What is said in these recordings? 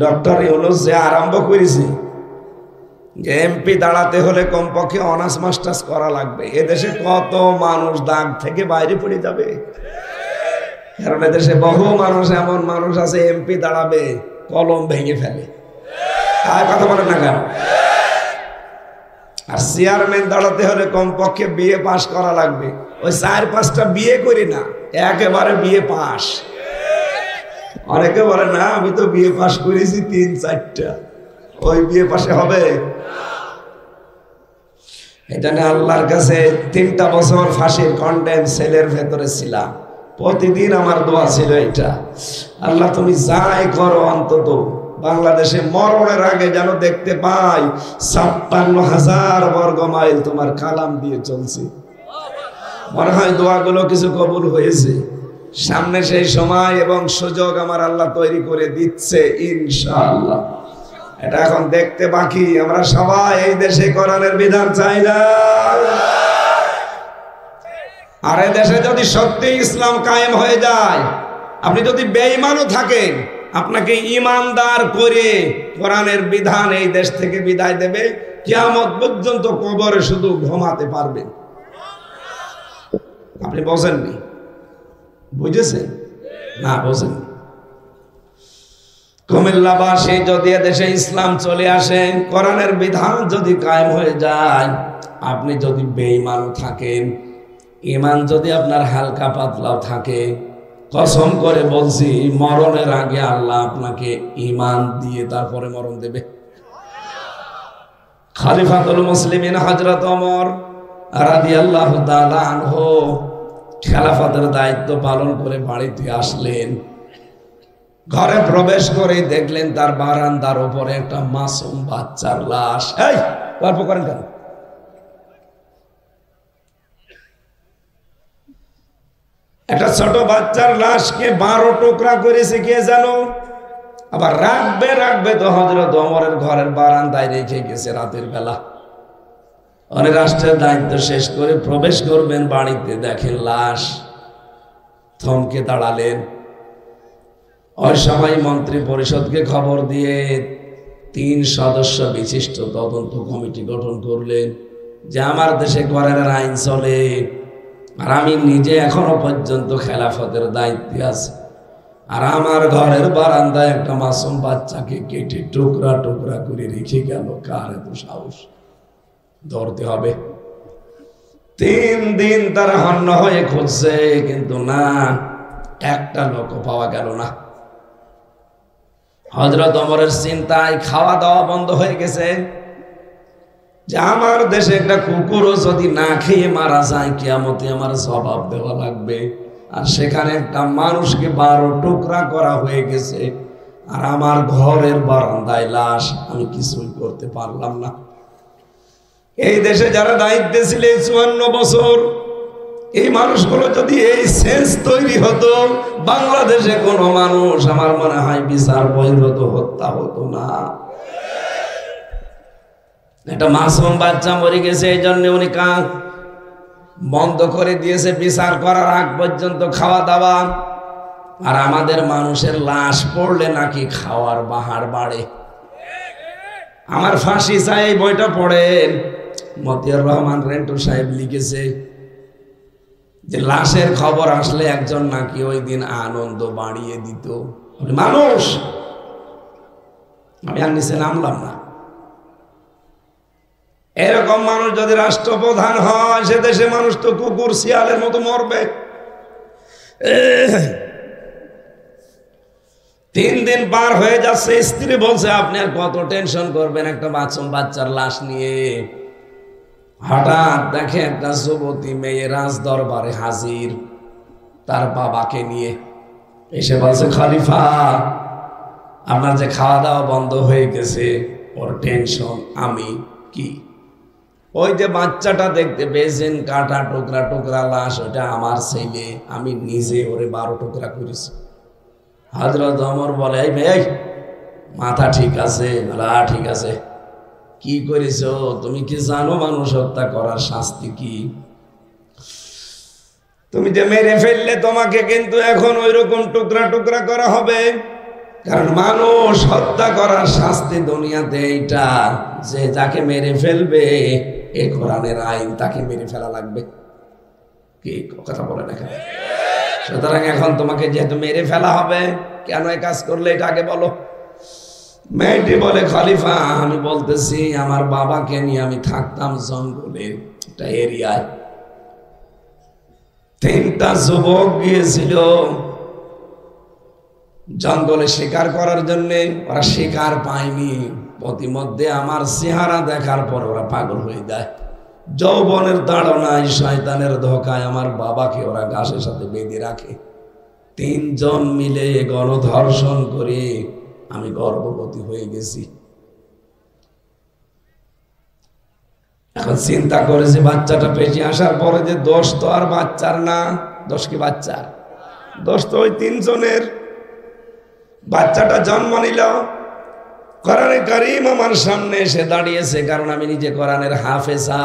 Doctor Yunus যে আরম্ভ করেছে যে এমপি দাঁড়াতে হলে কমপক্ষে অনার্স মাস্টার্স করা লাগবে, এদেশে কত মানুষ দাগ থেকে বাইরে পড়ে যাবে। কারণ এদেশে বহু মানুষ, এমন মানুষ আছে এমপি দাঁড়াবে কলম ভেঙে ফেলে। আর কথা বলেন না কেন? আর চেয়ারম্যান দাঁড়াতে হলে কমপক্ষে বিএ পাস করা লাগবে। ওই 4-5টা বিয়ে করি না, একেবারে বিএ পাস। অনেকে বলে না আমি তো বিএ পাস করেছি 3-4টা, ওই বিএ পাশে হবে? এটা না, আল্লাহর কাছে 3টা বছর ফাঁসির কন্ডেম সেলের ভেতরে ছিলাম। প্রতিদিন আমার দোয়া ছিল এটা, আল্লাহ তুমি যাই করো অন্তত বাংলাদেশে মরণের আগে যেন দেখতে পাই 56,000 বর্গ মাইল তোমার কালাম দিয়ে চলছে। মনে হয় দোয়াগুলো কিছু কবুল হয়েছে। সামনে সেই সময় এবং সুযোগ আমার আল্লাহ তৈরি করে দিচ্ছে ইনশাআল্লাহ। এটা এখন দেখতে বাকি। আমরা সবাই এই দেশে কোরআনের বিধান চাই না? আর এই দেশে যদি সত্যি ইসলাম কায়েম হয়ে যায়, আপনি যদি বেঈমানও থাকেন, আপনাকে ইমানদার করে কোরআনের বিধান এই দেশ থেকে বিদায় দেবে। কিয়ামত পর্যন্ত কবরে শুধু ঘুমাতে পারবেন। আপনি বোঝেননি? বুঝেছেন না? বোঝেন? কুমিল্লাবাসী যদি দেশে ইসলাম চলে আসে, কোরআনের বিধান যদি কায়েম হয়ে যায়, আপনি যদি বেঈমান থাকেন, ঈমান যদি আপনার হালকা পাতলাও থাকে, কসম করে বলছি মরণের আগে আল্লাহ আপনাকে ঈমান দিয়ে তারপরে মরণ দেবে। খলিফাতুল মুসলিমিন হযরত ওমর রাদিয়াল্লাহু তাআলা আনহু খেলাফতের দায়িত্ব পালন করে বাড়িতে আসলেন। ঘরে প্রবেশ করে দেখলেন তার বারান্দার উপরে একটা মাসুম বাচ্চার লাশ। এই গল্প করেন কেন? একটা ছোট বাচ্চার লাশকে 12 টুকরা করেছে কে জানো? আবার রাখবে তো হযরত ওমরের ঘরের বারান্দায় রেখে গেছে রাতের বেলা। অনেক রাষ্ট্রের দায়িত্ব শেষ করে প্রবেশ করবেন বাড়িতে, দেখেন লাশ। থমকে দাঁড়ালেন। ওই সময় মন্ত্রী পরিষদকে খবর দিয়ে 3 সদস্য বিশিষ্ট তদন্ত কমিটি গঠন করলেন যে আমার দেশে কোরআনের আইন চলে, আর আমি নিজে এখনো পর্যন্ত খেলাফতের দায়িত্বে আছি, আর আমার ঘরের বারান্দায় একটা মাসুম বাচ্চাকে কেটে টুকরা টুকরা করে রেখে গেল। কার এত সাহস? ধরতে হবে। 3 দিন তারা হন্য হয়ে খুঁজছে, কিন্তু না, একটা লোক পাওয়া গেল না। হযরত ওমরের চিন্তায় খাওয়া দাওয়া বন্ধ হয়ে গেছে যে আমার দেশে একটা কুকুরও যদি না খেয়ে মারা যায়, কিয়ামতে আমার জবাব দেওয়া লাগবে। আর সেখানে একটা মানুষকে 12 টুকরা করা হয়ে গেছে, আর আমার ঘরের বারান্দায় লাশ। আমি কিছুই করতে পারলাম না। এই দেশে যারা দায়িত্বে ছিল 54 বছর, এই মানুষগুলো যদি এই সেন্স তৈরি হতো, বাংলাদেশে কোনো মানুষ আমার মনে হয় বিচার বহির্ভূত হত্যা হতো না। একটা মাসুম বাচ্চা মরে গেছে, এই জন্য উনি বন্ধ করে দিয়েছে বিচার করার আগ পর্যন্ত খাওয়া দাওয়া। আর আমাদের মানুষের লাশ পড়লে নাকি খাওয়ার বাহার বাড়ে। আমার ফাঁসি চাই এই বইটা পড়েন, মতিয়ার রহমান রেন্টু সাহেব লিখেছে যে লাশের খবর আসলে একজন নাকি ওই দিন আনন্দ বাড়িয়ে দিত মানুষ। আমি আর নিচে নামলাম না। এরকম মানুষ যদি রাষ্ট্রপ্রধান হয়, সে দেশে মানুষ তো কুকুর শিয়ালের মতো মরবে। 3 দিন পার হয়ে যাচ্ছে, স্ত্রী বলছে আপনি আর কত টেনশন করবেন একটা মাসুম বাচ্চার লাশ নিয়ে। হঠাৎ দেখে একটা যুবতী মেয়ে রাজ দরবারে হাজির, তার বাবাকে নিয়ে এসে বলছে খলিফা আপনার যে খাওয়া দাওয়া বন্ধ হয়ে গেছে, ওর টেনশন আমি। কি? ওই যে বাচ্চাটা দেখতে পেয়েছেন কাটা টুকরা টুকরা লাশ, ওটা আমার ছেলে, আমি নিজে ওরে 12 টুকরা করেছি। হযরত ওমর বলে এই মেয়ে মাথা ঠিক আছে? ঠিক আছে। কি করেছো? তুমি কি জানো মানুষ হত্যা করার শাস্তি কি? তুমি যে মেরে ফেললে তোমাকে কিন্তু এখন ওই রকম টুকরা টুকরা করা হবে। কারণ মানুষ হত্যা করার শাস্তি দুনিয়াতে এইটা যে যাকে মেরে ফেলবে এই কোরআনের আইন, তাকে মেরে ফেলা লাগবে। কি কথা বলে না কেন? সুতরাং এখন তোমাকে যেহেতু মেরে ফেলা হবে, কেন এই কাজ করলে এটা আগে বলো। মেয়েটি বলে, খলিফা আমি বলতেছি আমার বাবাকে নিয়ে আমি থাকতাম জঙ্গলে একটা এরিয়ায়, 3টা যুবক গিয়েছিল জঙ্গলে শিকার করার জন্য। ওরা শিকার পায়নি, প্রতিমধ্যে আমার চেহারা দেখার পর ওরা পাগল হয়ে যায়। যৌবনের তাড়নায় শয়তানের ধোকায় আমার বাবাকে ওরা ঘাসের সাথে বেঁধে রাখে। 3 জন মিলে গণধর্ষণ করে আমি গর্ভবতী হয়ে গেছি। এখন চিন্তা করেছি বাচ্চাটা পেটে আসার পরে যে দোষ তো আর বাচ্চার না, দোষ কি বাচ্চার? দোষ তো ওই 3 জনের। বাচ্চাটা জন্ম নিল, কোরআনে কারীম আমার সামনে এসে দাঁড়িয়েছে, কারণ আমি নিজে কোরআনের হাফেজা,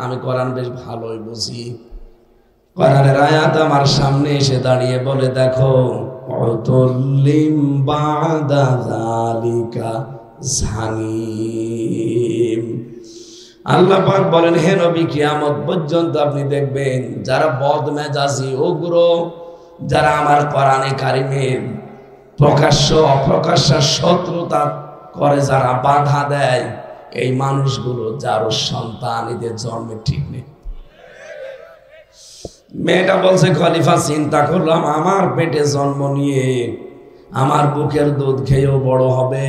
আমি কোরআন বেশ ভালোই বুঝি। কোরআনের আয়াত আমার সামনে এসে দাঁড়িয়ে বলে, দেখো উতুল্লিম বাদা যালিকা জানিম। আল্লাহ পাক বলেন, হে নবী কিয়ামত পর্যন্ত আপনি দেখবেন যারা বদমেজাজি উগ্র, যারা আমার কোরআনে কারীমের প্রকাশ্য অপ্রকাশ্য শত্রুতা করে, যারা বাধা দেয়, এই মানুষগুলো যার সন্তান এদের জন্মে ঠিক নেই। মেয়েটা বলছে, খলিফা চিন্তা করলাম আমার পেটে জন্ম নিয়ে আমার বুকের দুধ খেয়েও বড় হবে,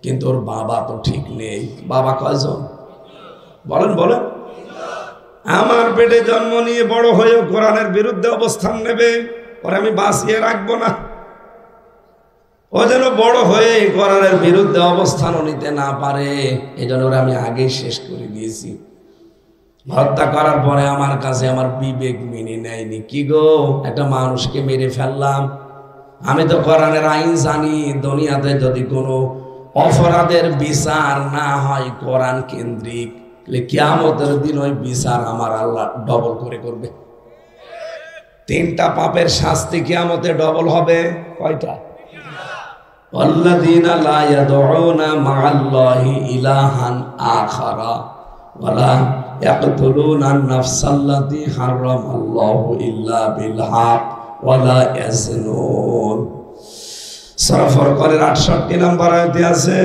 কিন্তু ওর বাবা তো ঠিক নেই। বাবা কয়জন বলেন বলেন? আমার পেটে জন্ম নিয়ে বড় হয়েও কোরআনের বিরুদ্ধে অবস্থান নেবে, ওরা আমি বাঁচিয়ে রাখবো না। ও যেন বড় হয়ে কোরআনের বিরুদ্ধে অবস্থানও নিতে না পারে, এই জন্য ওরা আমি আগেই শেষ করে দিয়েছি। হত্যা করার পরে আমার কাছে আমার বিবেক মেনে নেয়নি। কি গো, একটা মানুষকে মেরে ফেললাম, আমি তো কোরআনের আইন জানি, দুনিয়াতে যদি কোনো অপরাধের বিচার না হয় কোরআন কেন্দ্রিক, কিয়ামতের দিন ওই বিচার আমার আল্লাহ ডবল করে করবে। 3টা পাপের শাস্তি কিয়ামতে ডবল হবে। কয়টা? ওয়াল্লাযীনা লা ইয়াদউনা মা'আল্লাহি ইলাহান আখারা ওয়ালা ইয়াকতুলুনা আন-নাফসাল্লাতী হারামাল্লাহু ইল্লা বিল হক ওয়ালা ইয়াজনুন। সূরা ফুরকানের 68 নম্বর আয়াতে আছে,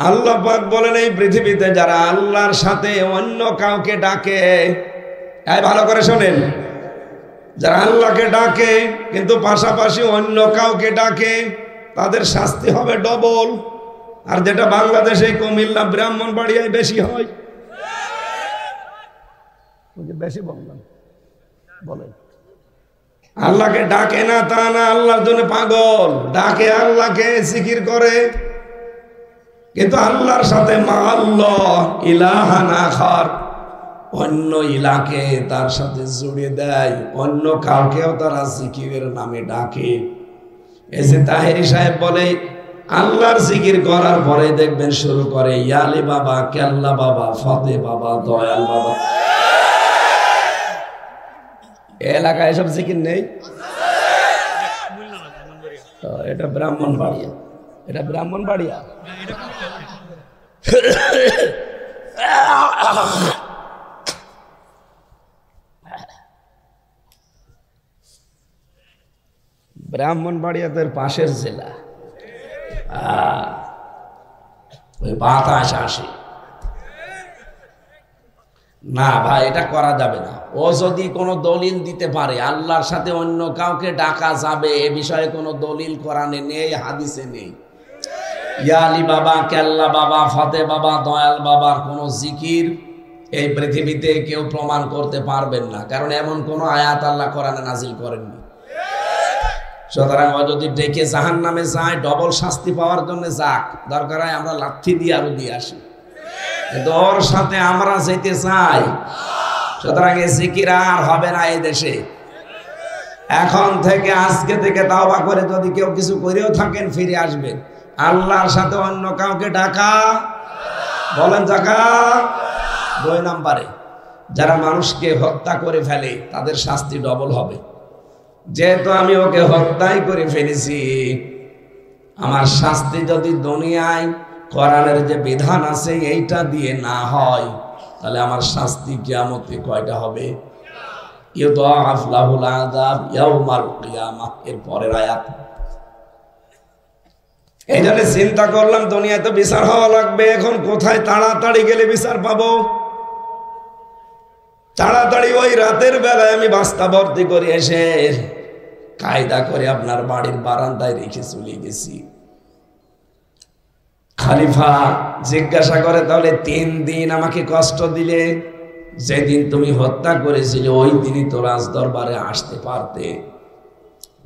আল্লাহ পাক বলেন, এই পৃথিবীতে যারা আল্লাহর সাথে অন্য কাউকে ডাকে, এই ভালো করে শোনেন, যারা আল্লাহকে ডাকে কিন্তু পাশাপাশি অন্য কাউকে ডাকে, তাদের শাস্তি হবে ডবল। আর যেটা বাংলাদেশে কুমিল্লা ব্রাহ্মণবাড়িয়ায় বেশি হয়। বেশি বললাম, বলেন আল্লাহকে ডাকে না তা না, আল্লাহর জন্য পাগল, ডাকে আল্লাহকে, জিকির করে, কিন্তু আল্লাহর সাথে মাআল্লাহ ইলাহান আখার, অন্য ইলাকে তার সাথে জুড়ে দেয়, অন্য কাউকেও তারা জিকিরের নামে ডাকে। এই যে তাহেরি সাহেব বলে, আল্লাহর জিকির করার পরে দেখবেন শুরু করে ইয়ালি বাবা, কেল্লা বাবা, ফতে বাবা, দয়াল বাবা। এলাকায় এসব জিকির নেই? এটা ব্রাহ্মণবাড়িয়া, এটা ব্রাহ্মণবাড়িয়া। ব্রাহ্মণবাড়িয়াদের পাশের জেলা, ওই বাতাস আসে না ভাই, এটা করা যাবে না। ও যদি কোনো দলিল দিতে পারে আল্লাহর সাথে অন্য কাউকে ডাকা যাবে, এ বিষয়ে কোনো দলিল কোরআনে নেই, হাদিসে নেই। ইয়া আলী বাবা, কেল্লা বাবা, ফতে বাবা, দয়াল বাবার কোনো জিকির এই পৃথিবীতে কেউ প্রমাণ করতে পারবেন না, কারণ এমন কোনো আয়াত আল্লাহ কোরআনে নাজিল করেননি। সুতরাং ও যদি ডেকে জাহান্নামে যায়, ডবল শাস্তি পাওয়ার জন্য যাক, দরকার হয় আমরা লাথি দিয়ে আরো দিয়ে আসি, কিন্তু ওর সাথে আমরা যেতে চাই। সুতরাং এই জিকির আর হবে না এই দেশে। এখন থেকে, আজকে থেকে তাওবা করে যদি কেউ কিছু করেও থাকেন, ফিরে আসবেন। আল্লাহর সাথে অন্য কাউকে ডাকা, বলেন ডাকা। 2 নম্বরে, যারা মানুষকে হত্যা করে ফেলে তাদের শাস্তি ডবল হবে। যেহেতু আমি ওকে হত্যাই করে ফেলেছি, আমার শাস্তি যদি দুনিয়ায় কোরআনের যে বিধান আছে এইটা দিয়ে না হয়, তাহলে আমার শাস্তি কিয়ামতে কয়টা হবে? ইউদাআফ লাহুল আযাব ইয়াউমাল কিয়ামাহ, এর পরের আয়াত। এই জন্য চিন্তা করলাম দুনিয়ায় তো বিচার হওয়া লাগবে, এখন কোথায় তাড়াতাড়ি গেলে বিচার পাবো? তাড়াতাড়ি ওই রাতের বেলায় আমি বাস্তা ভর্তি করে এসে কায়দা করে আপনার বাড়ির বারান্দায় রেখে চলে গেছি। খলিফা জিজ্ঞাসা করে, তাহলে 3 দিন আমাকে কষ্ট দিলে, যেদিন তুমি হত্যা করেছিলে ওই দিনই তো রাজ দরবারে আসতে পারতে।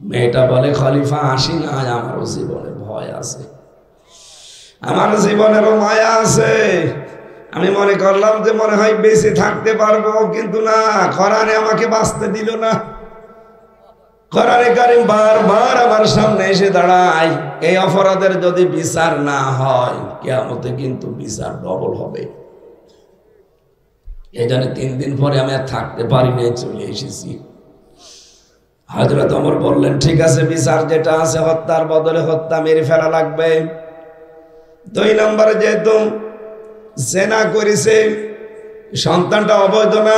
মেয়েটা বলে, খলিফা আসি না, আমারও জীবনে ভয় আছে, আমার জীবনেরও মায়া আছে। আমি মনে করলাম যে মনে হয় বেঁচে থাকতে পারবো, কিন্তু না, কোরআনে আমাকে বাঁচতে দিল না। কোরআনে কারীম বারবার আমার সামনে এসে দাঁড়ায়, এই অপরাধের যদি বিচার না হয় কিয়ামতে কিন্তু বিচার ডবল হবে। এই জন্য 3 দিন পরে আমি আর থাকতে পারি না, চলে এসেছি। হযরত ওমর বললেন, ঠিক আছে, বিচার যেটা আছে হত্যার বদলে হত্যা, মেরে ফেলা লাগবে। 2 নম্বরে যেহেতু জেনা করেছে, সন্তানটা অবৈধ না,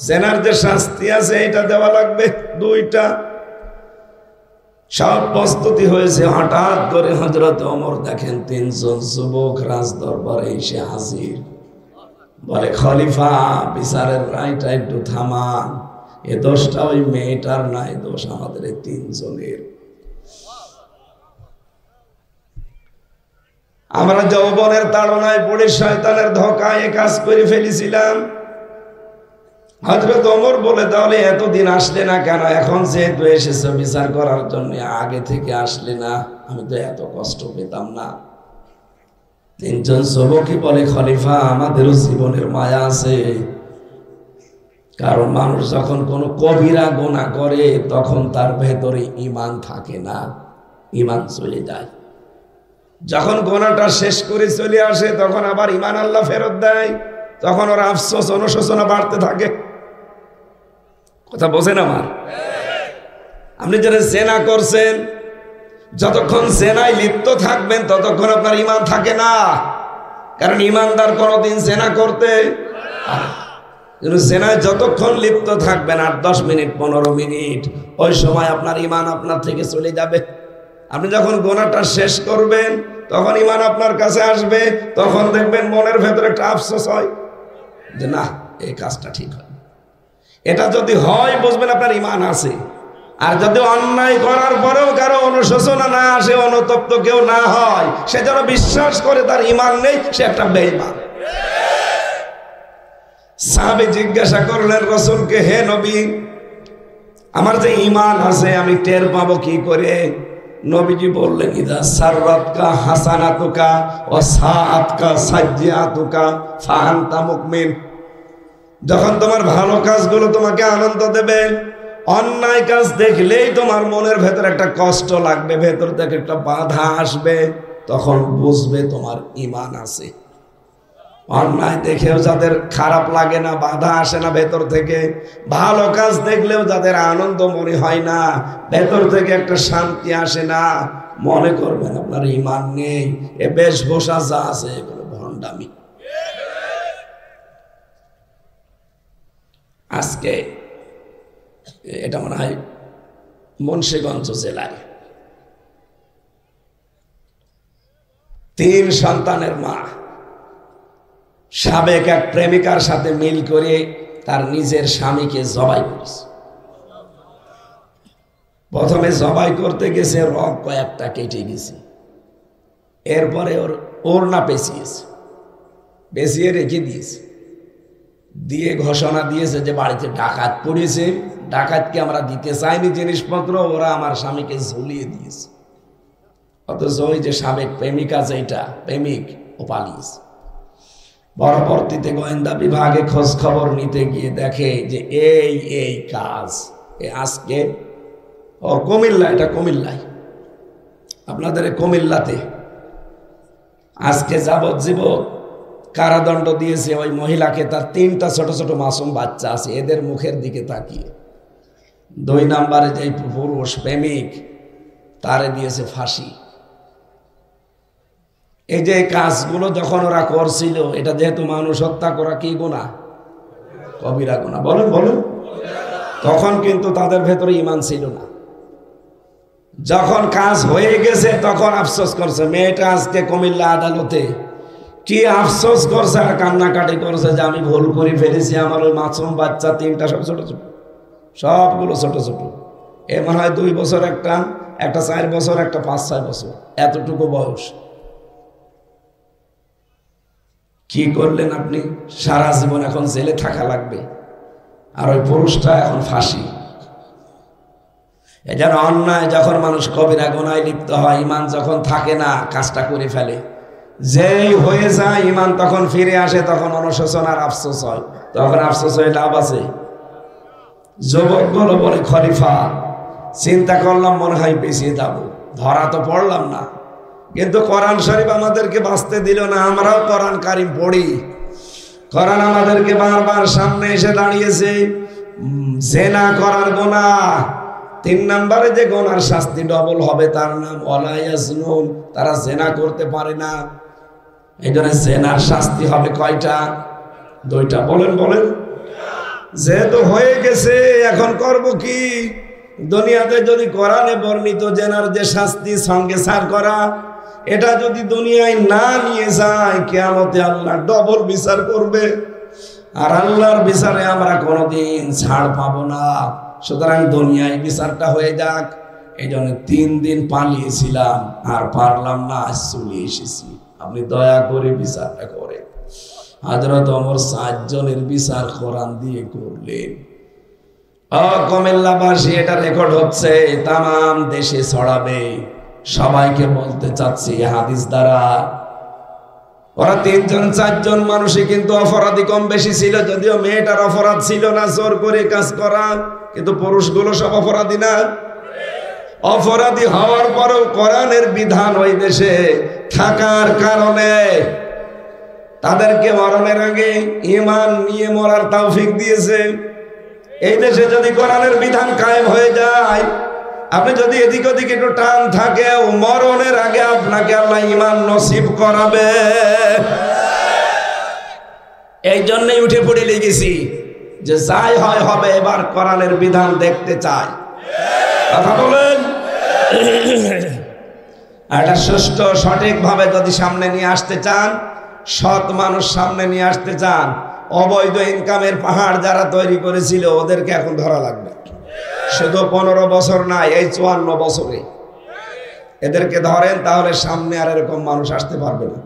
জেনার যে শাস্তি আছে এটা দেওয়া লাগবে। 2টা সব প্রস্তুতি হয়েছে, হঠাৎ করে হযরত ওমর দেখেন 3 জন যুবক রাজ দরবারে এসে হাজির। বলে, খলিফা বিচারের রায়টা একটু থামান, এ দোষটা ওই মেয়েটার না, এ দোষ আমাদের 3 জনের। আমরা যৌবনের তাড়নায় পড়ে শয়তানের ধোঁকায় এ কাজ করে ফেলেছিলাম। হযরত ওমর বলে, তাহলে এতদিন আসলে না কেন? এখন যেহেতু এসেছো বিচার করার জন্য, আগে থেকে আসলে না, আমি তো এত কষ্ট পেতাম না। 3 জন যুবকই বলে, খলিফা আমাদেরও জীবনের মায়া আছে, কারণ মানুষ যখন কোনো কবিরা গুনাহ করে তখন তার ভেতরে ঈমান থাকে না, ঈমান চলে যায়। যখন গুনাহটা শেষ করে চলে আসে তখন আবার ঈমান আল্লাহ ফেরত দেয়, তখন ওর আফসোস অনুশোচনা বাড়তে থাকে। কথা বোঝেন আমার? আপনি যারা জেনা করছেন, যতক্ষণ জেনায় লিপ্ত থাকবেন ততক্ষণ আপনার ঈমান থাকে না, কারণ ঈমানদার কোনোদিন জেনা করতে কিন্তু জেনায় যতক্ষণ লিপ্ত থাকবেন 8-10 মিনিট 15 মিনিট, ওই সময় আপনার ঈমান আপনার থেকে চলে যাবে। আপনি যখন গুনাহটা শেষ করবেন তখন ঈমান আপনার কাছে আসবে, তখন দেখবেন মনের ভেতরে একটা আফসোস হয় যে না, এই কাজটা ঠিক হয়। এটা যদি হয় বুঝবেন আপনার ঈমান আছে। আর যদি অন্যায় করার পরেও কারো অনুশোচনা না আসে, অনুতপ্ত কেউ না হয়, সে যেন বিশ্বাস করে তার ঈমান নেই, সে একটা বেঈমান। সাহাবী জিজ্ঞাসা করলেন রাসূলকে, হে নবী, আমার যে ঈমান আছে আমি টের পাবো কি করে? নবীজি বললেন, ইদা সাররাতকা হাসানাতুকা ওয়া সাআতকা সাজ্জিআতুকা ফাআনতা মুমিন। যখন তোমার ভালো কাজগুলো তোমাকে আনন্দ দেবে, অন্যায় কাজ দেখলেই তোমার মনের ভেতর একটা কষ্ট লাগবে, ভেতর থেকে একটা বাধা আসবে, তখন বুঝবে তোমার ঈমান আছে। অন্যায় দেখেও যাদের খারাপ লাগে না, বাধা আসে না ভেতর থেকে, ভালো কাজ দেখলেও যাদের আনন্দ মনে হয় না, ভেতর থেকে একটা শান্তি আসে না, মনে করবেন আপনার ঈমান নেই। এ বেশভূষা যা আছে এগুলো ভণ্ডামি। আজকে এটা মনে হয় মুন্সিগঞ্জ জেলায় 3 সন্তানের মা সাবেক এক প্রেমিকার সাথে মিল করে তার নিজের স্বামীকে জবাই করেছে। প্রথমে জবাই করতে গেছে, রগ কয়েকটা কেটে গেছে, এরপরে ওর না পেঁচিয়ে রেখে দিয়েছে, দিয়ে ঘোষণা দিয়েছে যে বাড়িতে ডাকাত পড়েছে, ডাকাতকে আমরা দিতে চাইনি জিনিসপত্র, ওরা আমার স্বামীকে ঝুলিয়ে দিয়েছে। অথচ ওই যে সাবেক প্রেমিকা, যেটা প্রেমিক, ও পালিয়েছে। পরবর্তীতে গোয়েন্দা বিভাগে খোঁজ খবর নিতে গিয়ে দেখে যে এই কাজ আজকে কুমিল্লা, এটা কুমিল্লায়, আপনাদের কুমিল্লাতে আজকে যাবজ্জীবন কারাদণ্ড দিয়েছে ওই মহিলাকে। তার 3টা ছোট ছোট মাসুম বাচ্চা আছে, এদের মুখের দিকে তাকিয়ে 2 নম্বরে যে পুরুষ প্রেমিক তারে দিয়েছে ফাঁসি। এই যে কাজগুলো যখন ওরা করছিল, এটা যেহেতু মানুষ হত্যা করা কি গুনাহ? কবিরা গুনাহ। বলেন বলেন। তখন কিন্তু তাদের ভেতরে ঈমান ছিল না। যখন কাজ হয়ে গেছে তখন আফসোস করছে। মেয়েটা আজকে কুমিল্লা আদালতে কি আফসোস করছে আর কান্নাকাটি করছে যে আমি ভুল করে ফেলেছি, আমার ওই মাসুম বাচ্চা 3টা সব ছোট ছোট, সবগুলো ছোট ছোট। এ মনে হয় 2 বছর, একটা 4 বছর, একটা 5-6 বছর, এতটুকু বয়স। কি করলেন আপনি? সারা জীবন এখন জেলে থাকা লাগবে, আর ওই পুরুষটা এখন ফাঁসি। এজন্য অন্যায় যখন মানুষ কবিরা গুনাহে লিপ্ত হয়, ঈমান যখন থাকে না, কাজটা করে ফেলে। যেই হয়ে যায় ঈমান তখন ফিরে আসে, তখন অনুশোচনা আর আফসোস হয়। তখন আফসোস হয়ে লাভ আছে? যুবকগুলো বলে, খলিফা চিন্তা করলাম মনে হয় পিছিয়ে যাবো, ধরা তো পড়লাম না, কিন্তু কোরআন শরীফ আমাদেরকে বাঁচতে দিল না। আমরাও কোরআন কারিম পড়ি, কোরআন আমাদেরকে বারবার সামনে এসে দাঁড়িয়েছে। জেনা করার গুনাহ, 3 নম্বরে যে গুনার শাস্তি ডবল হবে, তার নাম ওয়ালা ইয়াজনুন। তারা জেনা করতে পারে না, এই জন্য জেনার শাস্তি হবে কয়টা? 2টা। বলেন বলেন। যেহেতু হয়ে গেছে এখন করব কি? দুনিয়াতে যদি কোরআনে বর্ণিত জেনার যে শাস্তি সঙ্গে সার করা, এটা যদি দুনিয়ায় না নিয়ে যায়, কিয়ামতে আল্লাহ ডবল বিচার করবে, আর আল্লাহর বিচারে আমরা কোনোদিন ছাড় পাবো না। সুতরাং দুনিয়ায় বিচারটা হয়ে যাক। এই জন্য 3 দিন পালিয়েছিলাম, আর পারলাম না, আজ চলে এসেছি। আপনি দয়া করে বিচারটা করেন। হযরত ওমর 7 জনের বিচার কোরআন দিয়ে করলেন। কুমিল্লাবাসী, এটা রেকর্ড হচ্ছে, তামাম দেশে ছড়াবে। সবাইকে বলতে চাচ্ছি হাদিস দ্বারা, ওরা 3 জন 4 জন মানুষই কিন্তু অপরাধী কম বেশি ছিল। যদিও মেয়েটার অপরাধ ছিল না জোর করে কাজ করা, কিন্তু পুরুষগুলো সব অপরাধী না? অপরাধী হওয়ার পরেও কোরআনের বিধান ওই দেশে থাকার কারণে তাদেরকে মরণের আগে ঈমান নিয়ে মরার তৌফিক দিয়েছে। এই দেশে যদি কোরআনের বিধান কায়েম হয়ে যায়, আপনি যদি এদিক ওদিক একটু টান থাকে, মরণের আগে আপনাকে আল্লাহ ঈমান নসিব করাবে। এই জন্যই উঠে পড়ে লেগেছি যে যাই হয় হবে, এবার কোরআনের বিধান দেখতে চাই। কথা বলেন। এটা সুষ্ঠু সঠিকভাবে যদি সামনে নিয়ে আসতে চান, সৎ মানুষ সামনে নিয়ে আসতে চান, অবৈধ ইনকামের পাহাড় যারা তৈরি করেছিল ওদেরকে এখন ধরা লাগবে। শুধু 15 বছর না, এই 54 বছরে এদেরকে ধরেন, তাহলে সামনে আর এরকম মানুষ আসতে পারবে না।